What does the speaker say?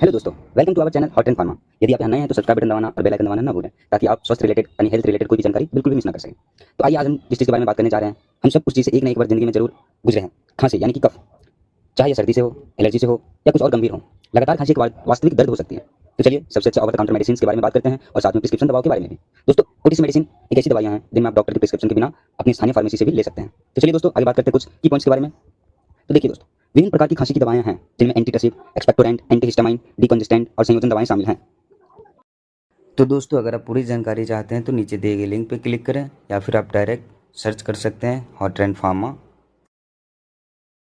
Hello दोस्तों, welcome to our channel hot and pharma. यदि आप यहाँ नए हैं तो सब्सक्राइब बटन दबाना और बेल आइकन दबाना ना भूलें, ताकि आप स्वास्थ्य रिलेटेड यानी हेल्थ रिलेटेड कोई भी जानकारी बिल्कुल भी मिस ना कर सकें। तो आइए आज हम जिस चीज़ के बारे में बात करने जा रहे हैं, हम सब उस चीज़ से एक ना एक बार जिंदगी में जरूर गुजरे हैं। खांसी यानी कि कफ, चाहे ये सर्दी से हो, एलर्जी से हो या कुछ और गंभीर हो। लगातार खांसी एक वास्तविक दर्द हो सकती है। तो चलिए सबसे अच्छा ओवर द काउंटर मेडिसिन के बारे में बात करते हैं और साथ में प्रिस्क्रिप्शन दवाओं के बारे में भी। दोस्तों, ओटीसी मेडिसिन एक ऐसी दवाइयां हैं जिनमें आप डॉक्टर के प्रिस्क्रिप्शन के बिना अपनी स्थानीय फार्मेसी से भी ले सकते हैं। तो चलिए दोस्तों, आगे बात करते हैं कुछ की पॉइंट्स के बारे में। तो देखिए दोस्तों, विभिन्न प्रकार की खांसी की दवाएं हैं जिनमें एंटीटसिव, एक्सपेक्टोरेंट, एंटीहिस्टामाइन, डिकंजेस्टेंट और संयोजन दवाएं शामिल हैं। तो दोस्तों, अगर आप पूरी जानकारी चाहते हैं तो नीचे दिए गए लिंक पर क्लिक करें या फिर आप डायरेक्ट सर्च कर सकते हैं हॉट एंड फार्मा।